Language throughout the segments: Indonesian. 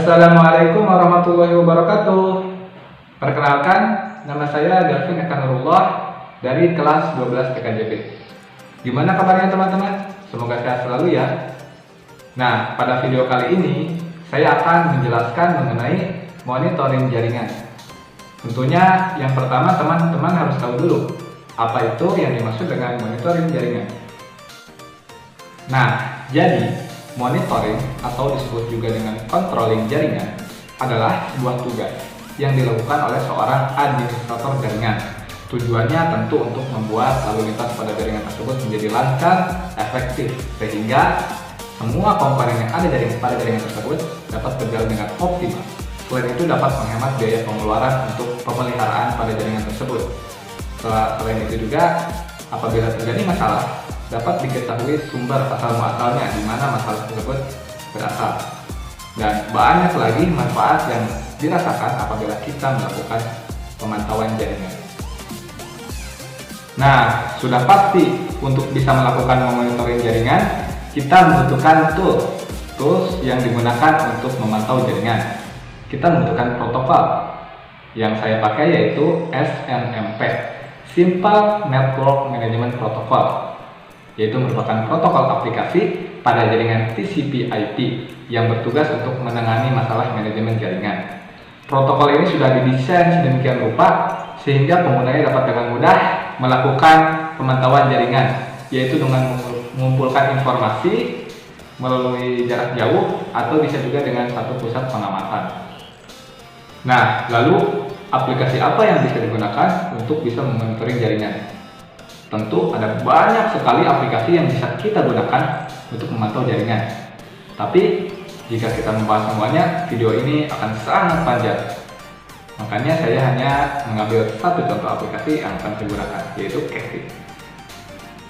Assalamualaikum warahmatullahi wabarakatuh. Perkenalkan, nama saya Gavin Eka Nurullah dari kelas 12 TKJB. Gimana kabarnya teman-teman? Semoga sehat selalu ya. Nah, pada video kali ini saya akan menjelaskan mengenai monitoring jaringan. Tentunya yang pertama teman-teman harus tahu dulu apa itu yang dimaksud dengan monitoring jaringan. Nah, jadi monitoring atau disebut juga dengan controlling jaringan adalah sebuah tugas yang dilakukan oleh seorang administrator jaringan. Tujuannya tentu untuk membuat lalu lintas pada jaringan tersebut menjadi lancar, efektif, sehingga semua komponen yang ada pada jaringan tersebut dapat berjalan dengan optimal. Selain itu dapat menghemat biaya pengeluaran untuk pemeliharaan pada jaringan tersebut. Selain itu juga, apabila terjadi masalah, dapat diketahui sumber asal muasalnya di mana masalah tersebut berasal. Dan banyak lagi manfaat yang dirasakan apabila kita melakukan pemantauan jaringan. Nah, sudah pasti untuk bisa melakukan monitoring jaringan, kita membutuhkan tools yang digunakan untuk memantau jaringan. Kita membutuhkan protokol yang saya pakai yaitu SNMP, Simple Network Management Protocol, yaitu merupakan protokol aplikasi pada jaringan TCP/IP yang bertugas untuk menangani masalah manajemen jaringan. Protokol ini sudah didesain sedemikian rupa sehingga penggunanya dapat dengan mudah melakukan pemantauan jaringan, yaitu dengan mengumpulkan informasi melalui jarak jauh atau bisa juga dengan satu pusat pengamatan. Nah, lalu aplikasi apa yang bisa digunakan untuk bisa memonitoring jaringan? Tentu ada banyak sekali aplikasi yang bisa kita gunakan untuk memantau jaringan. Tapi jika kita membahas semuanya, video ini akan sangat panjang. Makanya saya hanya mengambil satu contoh aplikasi yang akan saya gunakan, yaitu Kekti.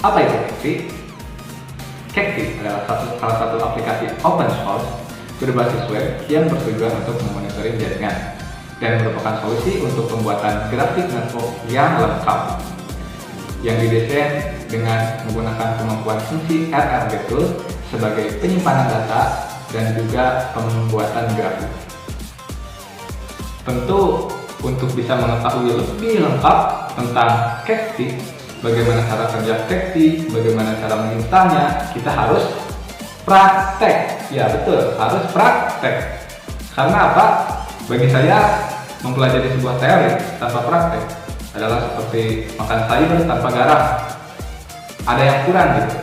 Apa itu Kekti? Kekti adalah salah satu aplikasi open source berbasis web yang bertujuan untuk memonitoring jaringan dan merupakan solusi untuk pembuatan grafik network yang lengkap, yang didesain dengan menggunakan kemampuan fungsi RRB tool sebagai penyimpanan data dan juga pembuatan grafik. Tentu untuk bisa mengetahui lebih lengkap tentang Kekti, bagaimana cara kerja Kekti, bagaimana cara menginstalnya, kita harus praktek. Ya betul, harus praktek. Karena apa? Bagi saya, mempelajari sebuah teori tanpa praktek adalah seperti makan sayur tanpa garam. Ada yang kurang gitu.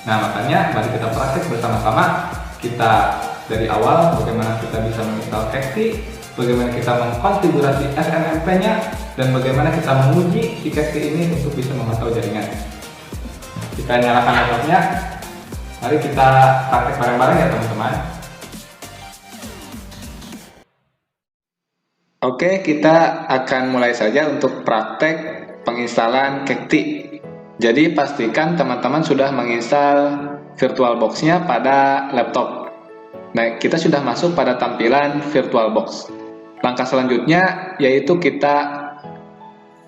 Nah, makanya mari kita praktek bersama-sama. Kita dari awal bagaimana kita bisa menginstal Kekti, bagaimana kita mengkonfigurasi SNMP-nya, dan bagaimana kita menguji si Kekti ini untuk bisa memantau jaringan. Kita nyalakan laptopnya. Mari kita praktek bareng-bareng ya teman-teman. Oke, kita akan mulai saja untuk praktek penginstalan Kekti. Jadi pastikan teman-teman sudah menginstal VirtualBox-nya pada laptop. Nah, kita sudah masuk pada tampilan VirtualBox. Langkah selanjutnya yaitu kita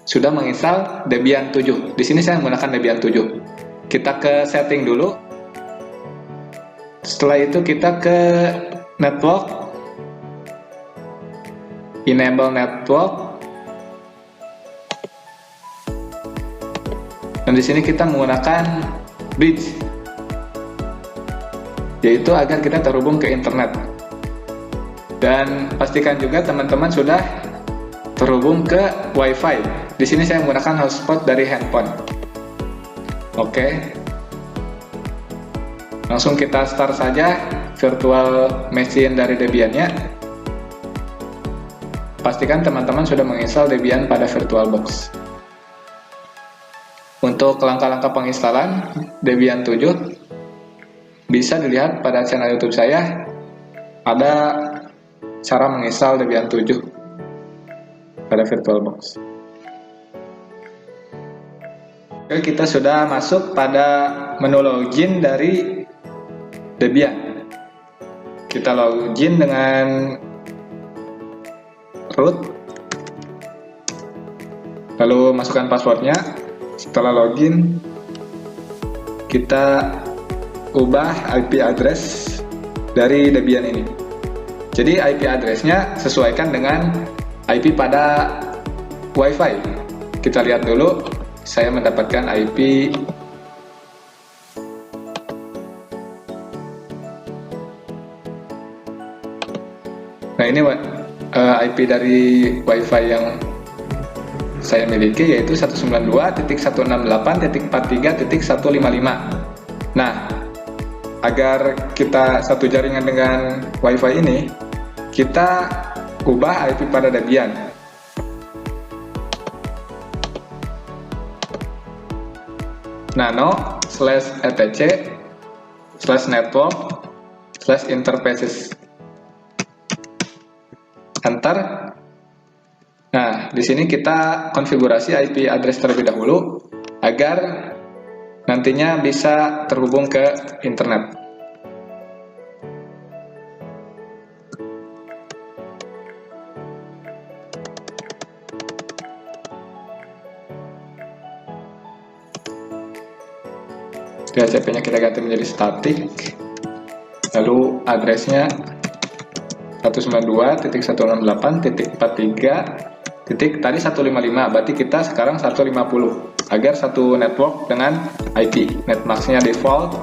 sudah menginstal Debian 7. Di sini saya menggunakan Debian 7. Kita ke setting dulu. Setelah itu kita ke network, enable network, dan di sini kita menggunakan bridge, yaitu agar kita terhubung ke internet. Dan pastikan juga teman-teman sudah terhubung ke WiFi. Di sini saya menggunakan hotspot dari handphone. Oke, langsung kita start saja virtual machine dari Debian-nya. Pastikan teman-teman sudah menginstal Debian pada VirtualBox. Untuk langkah-langkah penginstalan Debian 7 bisa dilihat pada channel YouTube saya. Ada cara menginstal Debian 7 pada VirtualBox. Oke, kita sudah masuk pada menu login dari Debian. Kita login dengan root, lalu masukkan passwordnya. Setelah login, kita ubah IP address dari Debian ini. Jadi IP address-nya sesuaikan dengan IP pada Wi-Fi. Kita lihat dulu, saya mendapatkan IP nah ini IP dari Wi-Fi yang saya miliki, yaitu 192.168.43.155. Nah, agar kita satu jaringan dengan Wi-Fi ini, kita ubah IP pada Debian. nano/etc/network/interfaces. Enter. Nah, di sini kita konfigurasi IP address terlebih dahulu agar nantinya bisa terhubung ke internet. DHCP-nya kita ganti menjadi static, lalu addressnya 192.168.43. Tadi 155, berarti kita sekarang 150 agar satu network dengan IP. Netmasknya default.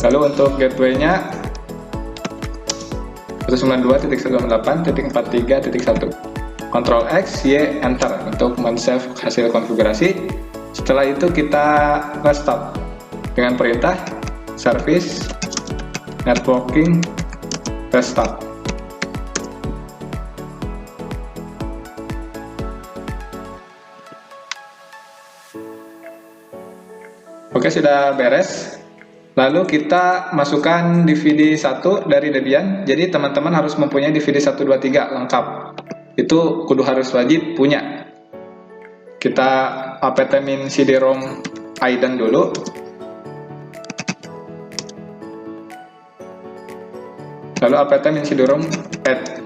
Lalu untuk gateway-nya 192.168.43.1. Ctrl X, Y, Enter untuk men-save hasil konfigurasi. Setelah itu kita restart dengan perintah service networking restart. Oke, sudah beres. Lalu kita masukkan DVD 1 dari Debian. Jadi teman-teman harus mempunyai DVD 1, 2, 3 lengkap. Itu kudu harus wajib punya. Kita apt-min cd-rom Aiden dulu. Lalu apt-min cd-rom add.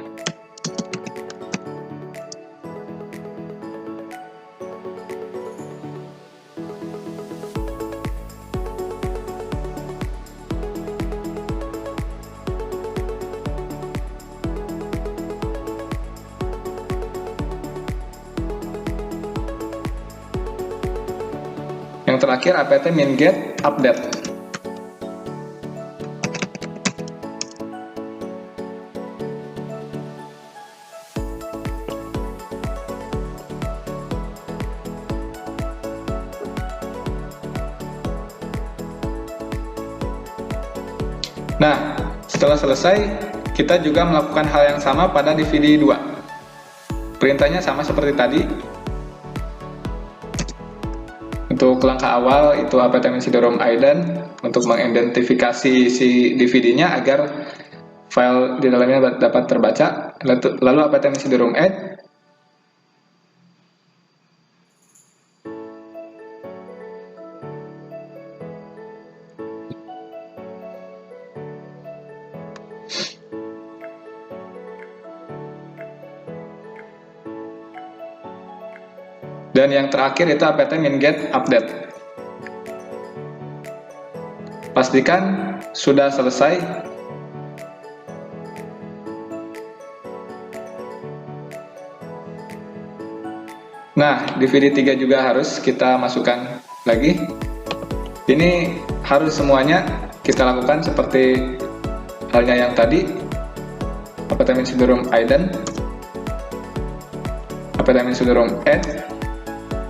Yang terakhir apt-min get update. Nah, setelah selesai, kita juga melakukan hal yang sama pada DVD 2. Perintahnya sama seperti tadi. Untuk langkah awal itu apt-min cd-rom Aiden untuk mengidentifikasi si DVD-nya agar file di dalamnya dapat terbaca. Lalu apt-min cd-rom add. Dan yang terakhir itu apt-min get update. Pastikan sudah selesai. Nah, DVD 3 juga harus kita masukkan lagi. Ini harus semuanya kita lakukan seperti halnya yang tadi. Apt-min cd-rom Aiden, apt-min cd-rom add.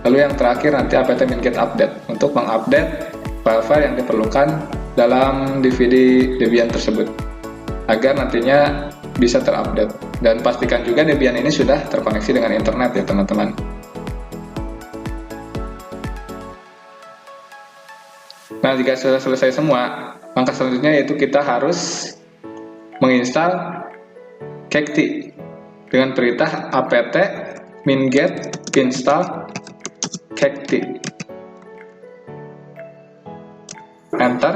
Lalu yang terakhir nanti apt-min get update untuk mengupdate file-file yang diperlukan dalam DVD Debian tersebut agar nantinya bisa terupdate. Dan pastikan juga Debian ini sudah terkoneksi dengan internet ya teman-teman. Nah, jika sudah selesai semua, langkah selanjutnya yaitu kita harus menginstal cacti dengan perintah apt-min get install cacti. Enter.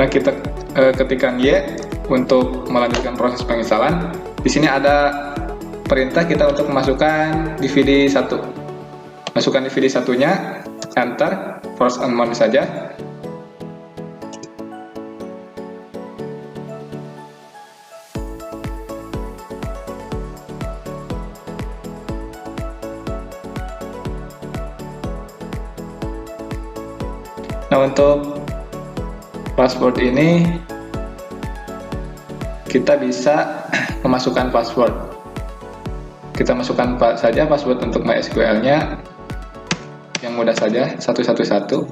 Nah, kita ketikkan Y untuk melanjutkan proses penginstalan. Di sini ada perintah kita untuk memasukkan DVD 1. Masukkan DVD 1-nya, enter, force unknown saja. Nah, untuk password ini kita bisa memasukkan password. Kita masukkan saja password untuk MySQL-nya yang mudah saja, 111,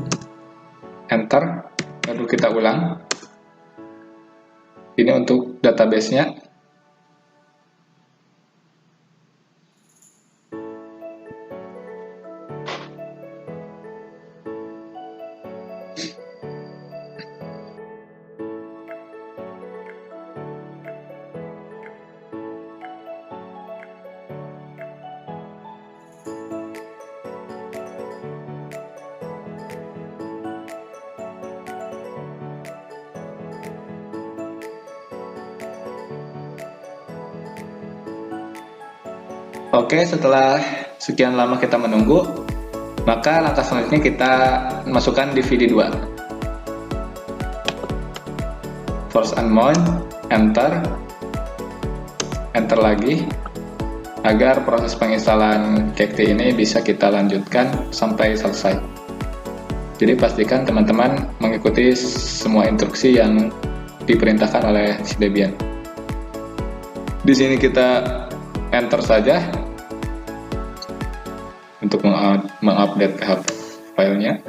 enter, lalu kita ulang. Ini untuk database-nya. Oke, setelah sekian lama kita menunggu, maka langkah selanjutnya kita masukkan DVD 2. Force unknown, enter, enter lagi, agar proses penginstalan Kekti ini bisa kita lanjutkan sampai selesai. Jadi pastikan teman-teman mengikuti semua instruksi yang diperintahkan oleh si Debian. Di sini kita enter saja untuk mengupdate filenya.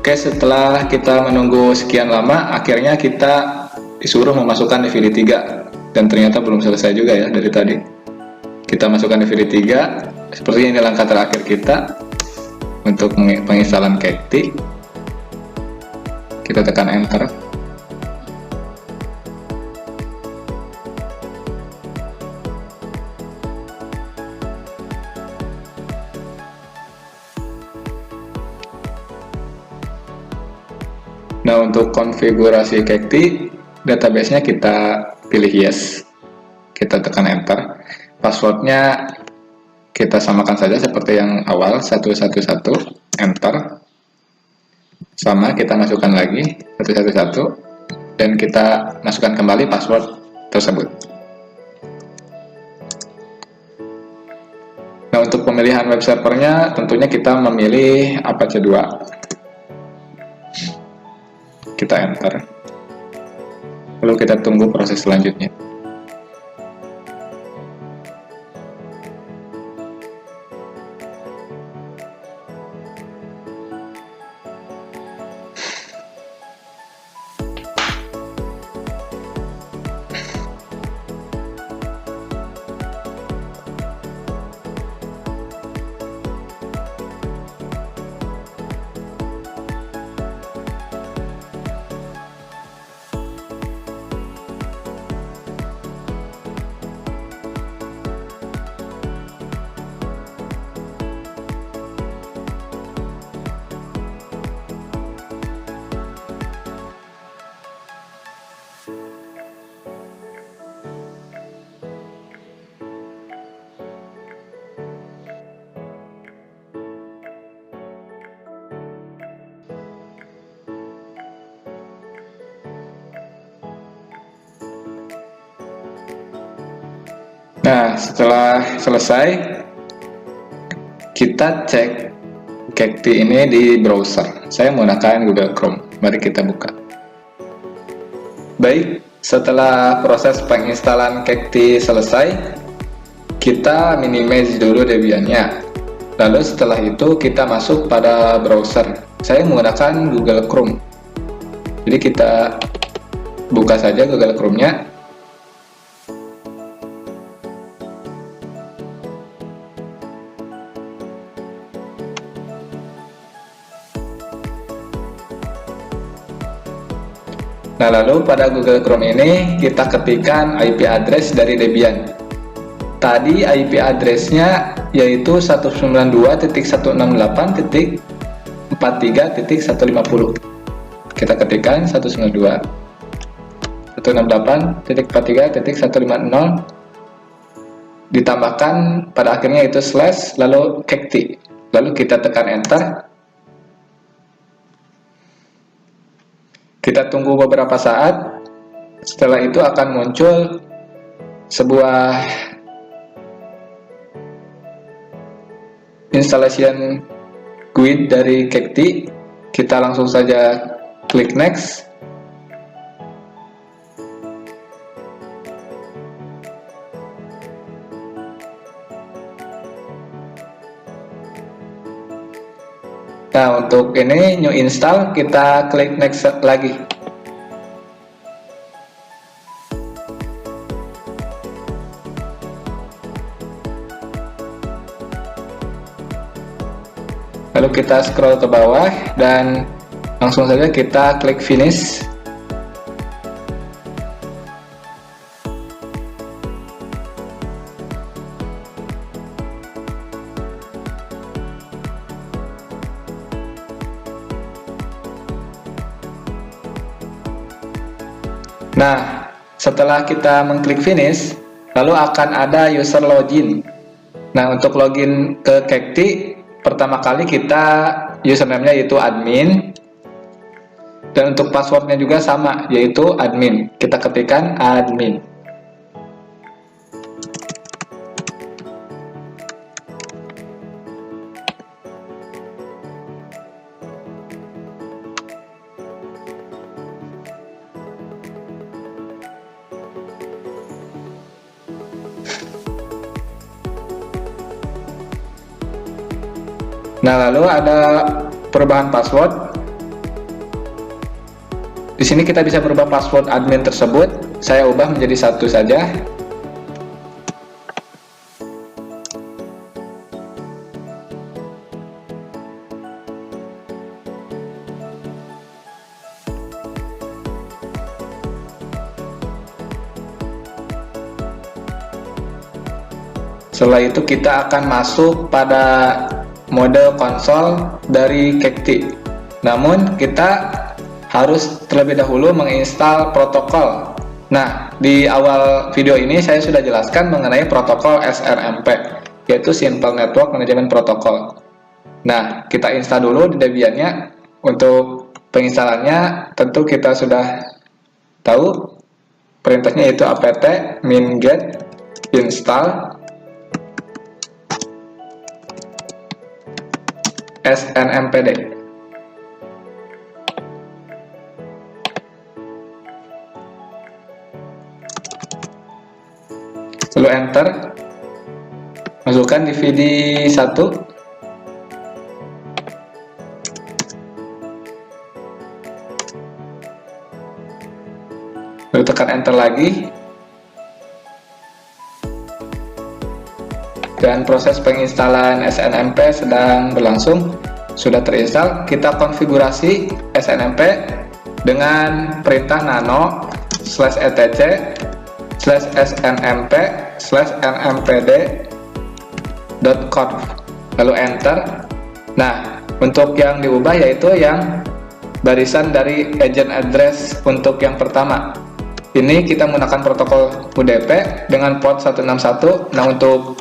Oke, setelah kita menunggu sekian lama, akhirnya kita disuruh memasukkan DVD 3, dan ternyata belum selesai juga ya dari tadi. Kita masukkan DVD 3, seperti ini langkah terakhir kita untuk penginstalan Kekti. Kita tekan enter. Nah, untuk konfigurasi Kekti, database-nya kita pilih yes. Kita tekan enter. Passwordnya kita samakan saja seperti yang awal, 111, enter. Sama, kita masukkan lagi, 111, dan kita masukkan kembali password tersebut. Nah, untuk pemilihan web servernya, tentunya kita memilih Apache 2. Kita enter, lalu kita tunggu proses selanjutnya. Nah, setelah selesai, kita cek Kekti ini di browser. Saya menggunakan Google Chrome. Mari kita buka. Baik, setelah proses penginstalan Kekti selesai, kita minimize dulu Debian-nya. Lalu setelah itu kita masuk pada browser. Saya menggunakan Google Chrome. Jadi kita buka saja Google Chrome-nya. Nah, lalu pada Google Chrome ini kita ketikkan IP address dari Debian. Tadi IP address-nya yaitu 192.168.43.150. Kita ketikkan 192.168.43.150, ditambahkan pada akhirnya itu slash lalu Kekti. Lalu kita tekan enter. Kita tunggu beberapa saat. Setelah itu akan muncul sebuah installation guide dari Kekti. Kita langsung saja klik next. Nah, untuk ini new install, kita klik next lagi. Lalu kita scroll ke bawah dan langsung saja kita klik finish. Nah, setelah kita mengklik finish, lalu akan ada user login. Nah, untuk login ke Kekti, pertama kali kita username-nya yaitu admin, dan untuk passwordnya juga sama, yaitu admin. Kita ketikkan admin. Nah, lalu ada perubahan password. Di sini kita bisa berubah password admin tersebut. Saya ubah menjadi 1 saja. Setelah itu kita akan masuk pada mode konsol dari Kekti. Namun kita harus terlebih dahulu menginstal protokol. Nah, di awal video ini saya sudah jelaskan mengenai protokol SNMP, yaitu Simple Network Management Protocol. Nah, kita install dulu di Debian-nya. Untuk penginstalannya tentu kita sudah tahu perintahnya, yaitu apt min-get install SNMPD. Lalu enter. Masukkan DVD 1. Lalu tekan enter lagi. Dan proses penginstalan SNMP sedang berlangsung. Sudah terinstall. Kita konfigurasi SNMP dengan perintah nano /etc/snmp/nmpd.conf, lalu enter. Nah, untuk yang diubah yaitu yang barisan dari agent address untuk yang pertama. Ini kita menggunakan protokol UDP dengan port 161. Nah, untuk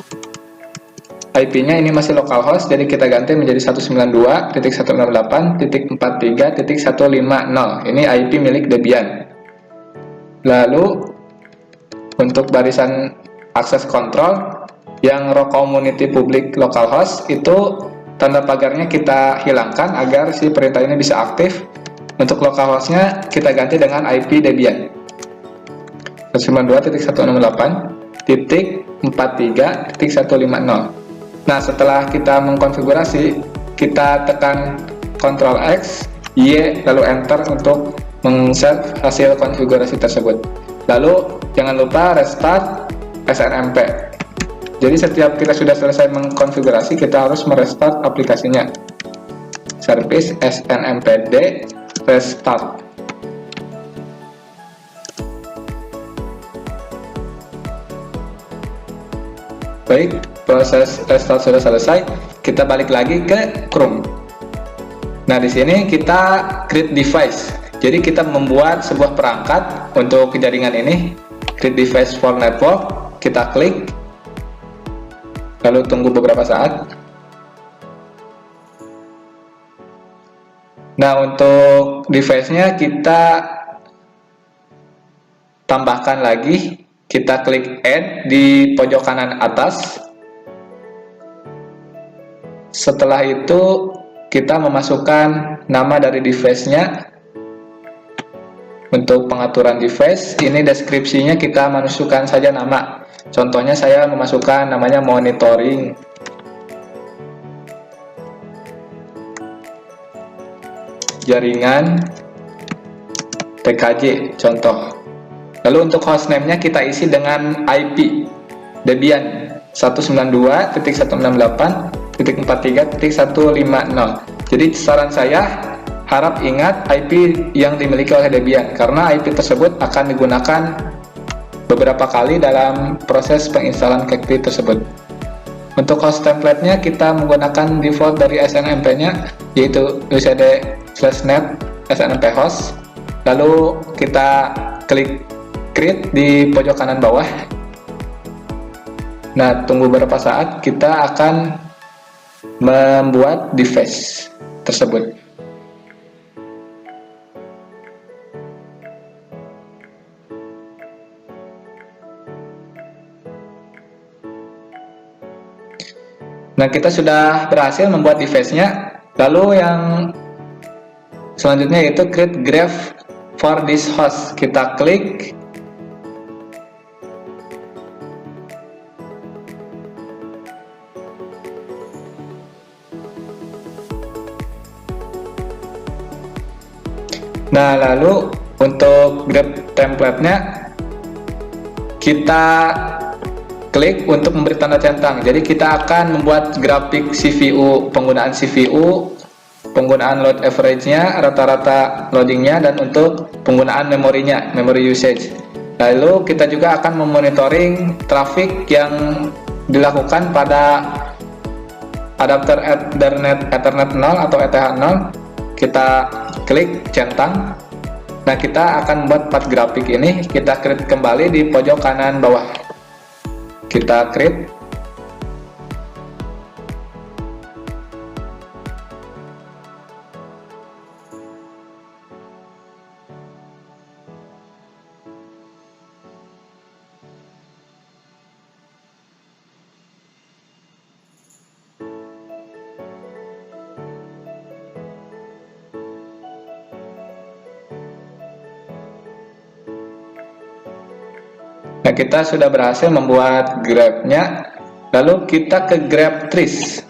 IP-nya ini masih localhost, jadi kita ganti menjadi 192.168.43.150. Ini IP milik Debian. Lalu untuk barisan akses control yang raw community public localhost, itu tanda pagarnya kita hilangkan agar si perintah ini bisa aktif. Untuk localhostnya kita ganti dengan IP Debian. 192.168.43.150. Nah, setelah kita mengkonfigurasi, kita tekan Ctrl X, Y, lalu Enter untuk men-save hasil konfigurasi tersebut. Lalu jangan lupa restart SNMP. Jadi setiap kita sudah selesai mengkonfigurasi, kita harus merestart aplikasinya. Service SNMPD restart. Baik, proses restart sudah selesai. Kita balik lagi ke Chrome. Nah, di sini kita create device. Jadi kita membuat sebuah perangkat untuk jaringan ini. Create device for network. Kita klik. Lalu tunggu beberapa saat. Nah, untuk device-nya kita tambahkan lagi. Kita klik add di pojok kanan atas. Setelah itu kita memasukkan nama dari device-nya. Untuk pengaturan device, ini deskripsinya kita masukkan saja nama. Contohnya saya memasukkan namanya monitoring. Jaringan TKJ contoh. Lalu untuk hostname-nya kita isi dengan IP Debian 192.168.43.150. Jadi saran saya, harap ingat IP yang dimiliki oleh Debian, karena IP tersebut akan digunakan beberapa kali dalam proses penginstalan Kekti tersebut. Untuk host template-nya kita menggunakan default dari SNMP-nya, yaitu ucd/net snmp host. Lalu kita klik create di pojok kanan bawah. Nah, tunggu beberapa saat, kita akan membuat device tersebut. Nah, kita sudah berhasil membuat device-nya. Lalu yang selanjutnya yaitu create graph for this host. Kita klik. Nah, lalu untuk graph template-nya kita klik untuk memberi tanda centang. Jadi kita akan membuat grafik CPU, penggunaan CPU, penggunaan load average-nya, rata-rata loading-nya, dan untuk penggunaan memorinya, memory usage. Lalu kita juga akan memonitoring traffic yang dilakukan pada adapter Ethernet 0 atau ETH0. Kita klik centang. Nah, kita akan membuat path grafik ini. Kita create kembali di pojok kanan bawah. Kita create. Nah, kita sudah berhasil membuat graph-nya. Lalu kita ke graph trees.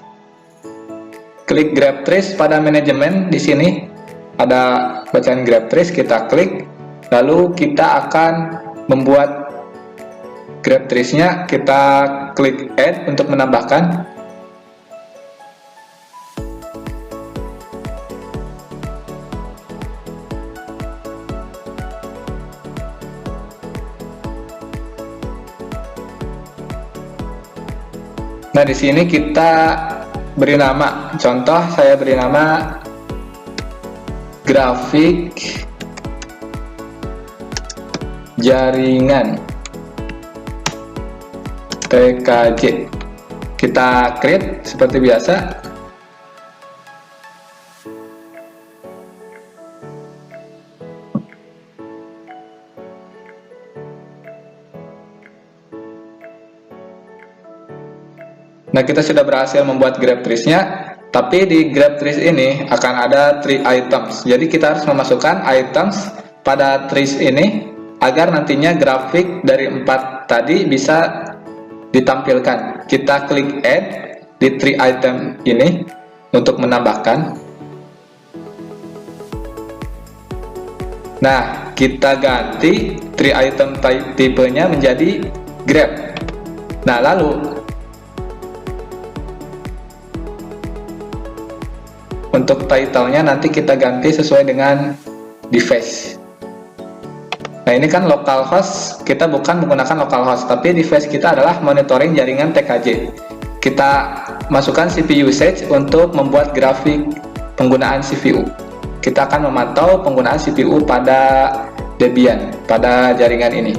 Klik graph trees pada manajemen. Di sini ada bacaan graph trees, kita klik. Lalu kita akan membuat graph trees-nya. Kita klik add untuk menambahkan. Nah, di sini kita beri nama. Contoh, saya beri nama grafik jaringan TKJ. Kita create seperti biasa. Nah, kita sudah berhasil membuat graph trees-nya, tapi di graph trees ini akan ada 3 items. Jadi kita harus memasukkan items pada trees ini. agar nantinya grafik dari 4 tadi bisa ditampilkan. Kita klik add di 3 item ini untuk menambahkan. Nah, kita ganti 3 item tipenya menjadi grab. Nah, lalu untuk title-nya nanti kita ganti sesuai dengan device. Nah, ini kan localhost, kita bukan menggunakan localhost, tapi device kita adalah monitoring jaringan TKJ. Kita masukkan CPU usage untuk membuat grafik penggunaan CPU. Kita akan memantau penggunaan CPU pada Debian, pada jaringan ini.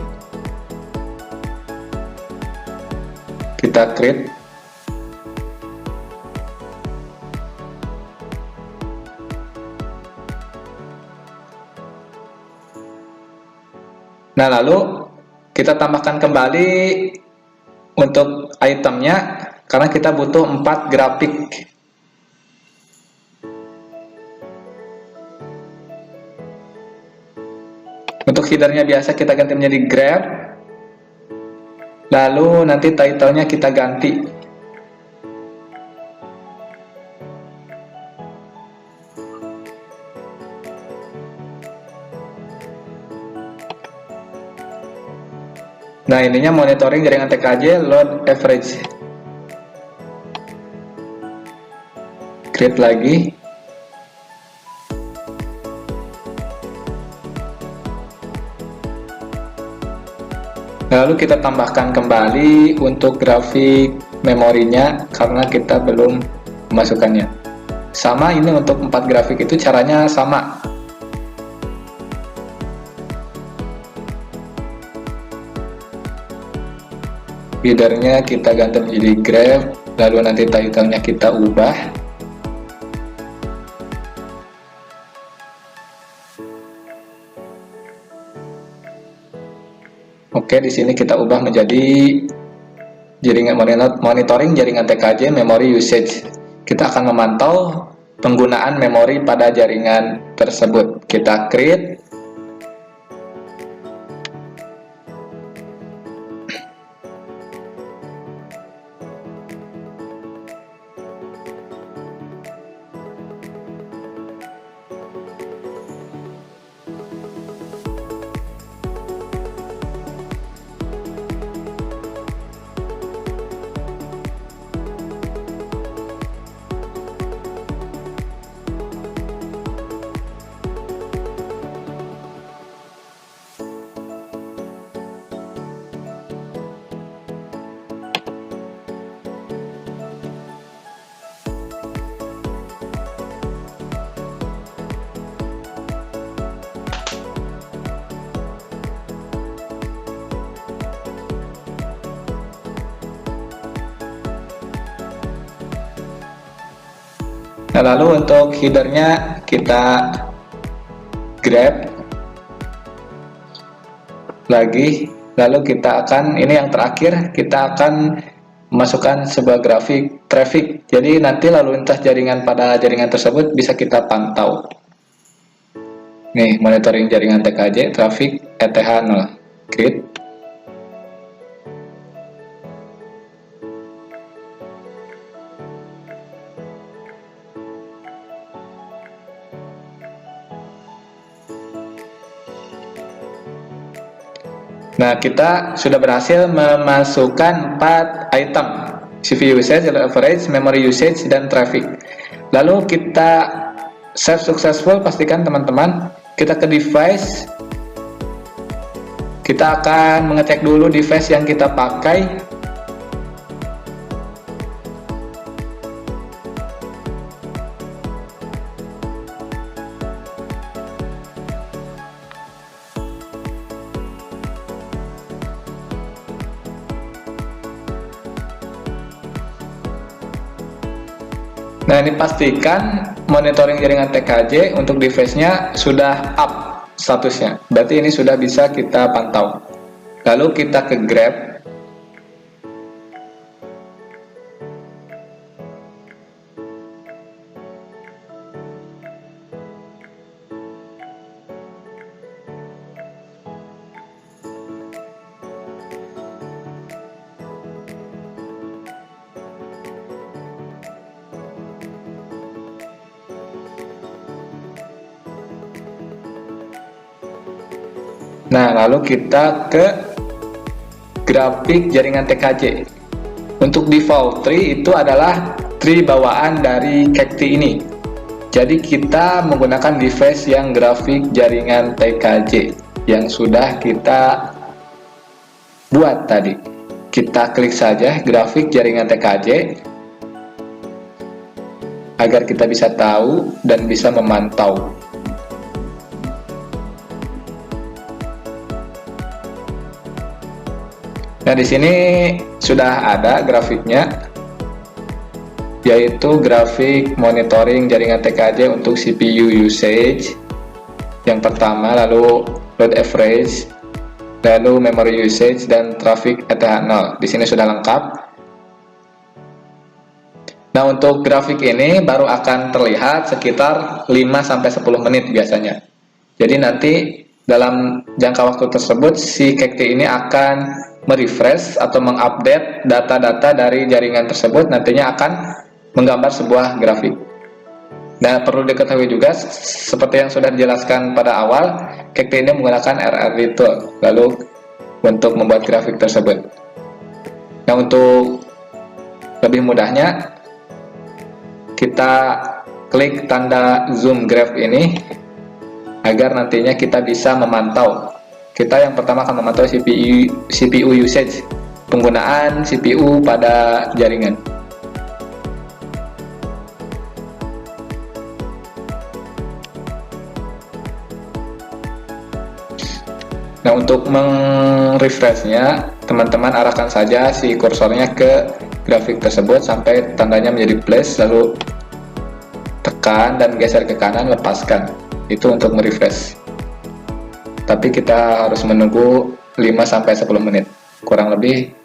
Kita create. Nah, lalu kita tambahkan kembali untuk itemnya karena kita butuh 4 grafik. Untuk headernya biasa kita ganti menjadi grab. Lalu nanti title-nya kita ganti. Nah, ininya monitoring jaringan TKJ load average. Create lagi. Lalu kita tambahkan kembali untuk grafik memorinya karena kita belum memasukkannya. Sama, ini untuk 4 grafik itu caranya sama. Headernya kita ganti menjadi grab, lalu nanti title-nya kita ubah. Oke, di sini kita ubah menjadi jaringan monitoring jaringan TKJ memory usage. Kita akan memantau penggunaan memori pada jaringan tersebut. Kita create. Nah, lalu untuk headernya kita grab lagi, lalu kita akan, ini yang terakhir, kita akan memasukkan sebuah grafik traffic. Jadi nanti lalu lintas jaringan pada jaringan tersebut bisa kita pantau. Nih, monitoring jaringan TKJ traffic ETH0. Create. Nah, kita sudah berhasil memasukkan 4 item, CPU usage, average, memory usage, dan traffic. Lalu kita save successful, pastikan teman-teman. Kita ke device, kita akan mengecek dulu device yang kita pakai. Nah, ini pastikan monitoring jaringan TKJ untuk device-nya sudah up statusnya. Berarti ini sudah bisa kita pantau. Lalu kita ke grab. Nah, lalu kita ke grafik jaringan TKJ. Untuk default tree itu adalah tree bawaan dari Kekti ini. Jadi kita menggunakan device yang grafik jaringan TKJ yang sudah kita buat tadi. Kita klik saja grafik jaringan TKJ agar kita bisa tahu dan bisa memantau. Nah, di sini sudah ada grafiknya, yaitu grafik monitoring jaringan TKJ untuk CPU usage yang pertama, lalu load average, lalu memory usage, dan traffic ETH0. Di sini sudah lengkap. Nah, untuk grafik ini baru akan terlihat sekitar 5-10 menit biasanya. Jadi nanti dalam jangka waktu tersebut si Kekti ini akan merefresh atau mengupdate data-data dari jaringan tersebut, nantinya akan menggambar sebuah grafik. Nah, perlu diketahui juga seperti yang sudah dijelaskan pada awal, Kekti ini menggunakan RRD tool lalu untuk membuat grafik tersebut. Nah, untuk lebih mudahnya kita klik tanda zoom graph ini agar nantinya kita bisa memantau. Kita yang pertama akan memantau CPU usage, penggunaan CPU pada jaringan. Nah, untuk merefreshnya, teman-teman arahkan saja si kursornya ke grafik tersebut sampai tandanya menjadi plus, lalu tekan dan geser ke kanan, lepaskan. Itu untuk merefresh. Tapi kita harus menunggu 5-10 menit, kurang lebih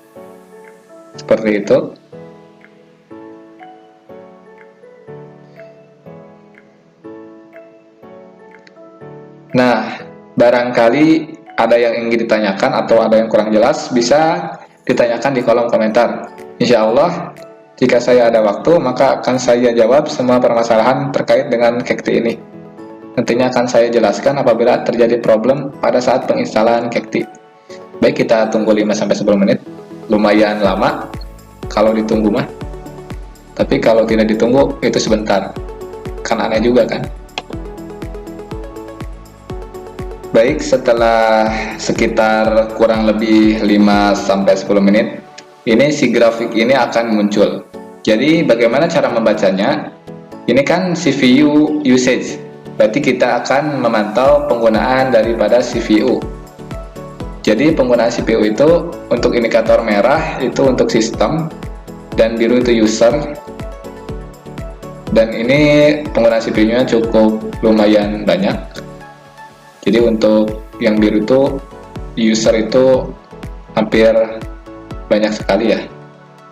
seperti itu. Nah, barangkali ada yang ingin ditanyakan atau ada yang kurang jelas, bisa ditanyakan di kolom komentar. Insya Allah, jika saya ada waktu, maka akan saya jawab semua permasalahan terkait dengan Kekti ini. Nantinya akan saya jelaskan apabila terjadi problem pada saat penginstalan Kekti. Baik, kita tunggu 5-10 menit. Lumayan lama kalau ditunggu mah. Tapi kalau tidak ditunggu, itu sebentar. Kan aneh juga kan? Baik, setelah sekitar kurang lebih 5-10 menit, ini si grafik ini akan muncul. Jadi bagaimana cara membacanya? Ini kan CPU usage, berarti kita akan memantau penggunaan daripada CPU. Jadi penggunaan CPU itu untuk indikator merah itu untuk sistem dan biru itu user. Dan ini penggunaan CPU-nya cukup lumayan banyak. Jadi untuk yang biru itu user itu hampir banyak sekali ya.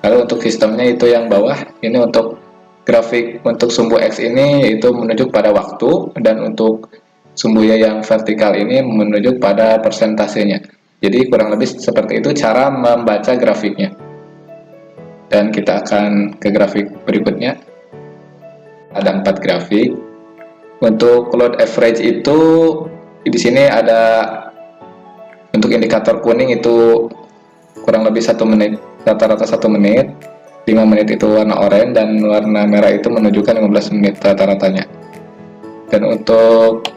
Lalu untuk sistemnya itu yang bawah, ini untuk grafik untuk sumbu X ini yaitu menunjuk pada waktu, dan untuk sumbu Y yang vertikal ini menunjuk pada persentasenya. Jadi kurang lebih seperti itu cara membaca grafiknya. Dan kita akan ke grafik berikutnya. Ada 4 grafik. Untuk load average itu di sini ada untuk indikator kuning itu kurang lebih 1 menit, rata-rata 1 menit, 5 menit itu warna oranye, dan warna merah itu menunjukkan 15 menit rata-ratanya. Dan untuk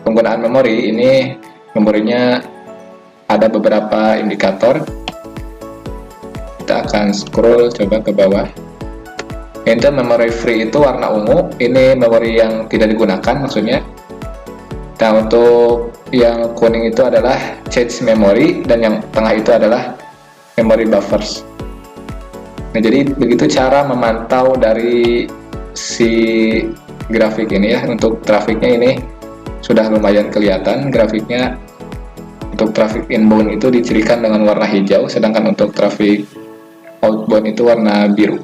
penggunaan memori, ini memorinya ada beberapa indikator. Kita akan scroll coba ke bawah. Ini memory free itu warna ungu, ini memori yang tidak digunakan maksudnya. Nah, untuk yang kuning itu adalah cache memory, dan yang tengah itu adalah memory buffers. Nah, jadi begitu cara memantau dari si grafik ini ya. Untuk trafiknya ini sudah lumayan kelihatan grafiknya. Untuk trafik inbound itu dicirikan dengan warna hijau, sedangkan untuk trafik outbound itu warna biru.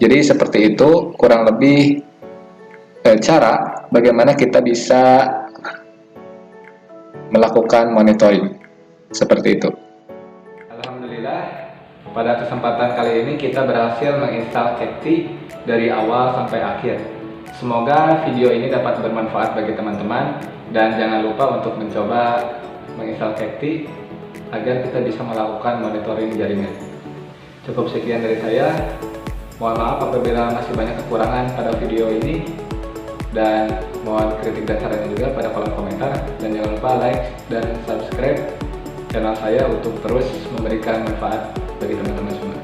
Jadi seperti itu kurang lebih cara bagaimana kita bisa melakukan monitoring seperti itu. Alhamdulillah, pada kesempatan kali ini kita berhasil menginstal Kekti dari awal sampai akhir. Semoga video ini dapat bermanfaat bagi teman-teman. Dan jangan lupa untuk mencoba menginstal Kekti agar kita bisa melakukan monitoring jaringan. Cukup sekian dari saya. Mohon maaf apabila masih banyak kekurangan pada video ini, dan mohon kritik dan sarannya juga pada kolom komentar. Dan jangan lupa like dan subscribe channel saya untuk terus memberikan manfaat bagi teman-teman semua.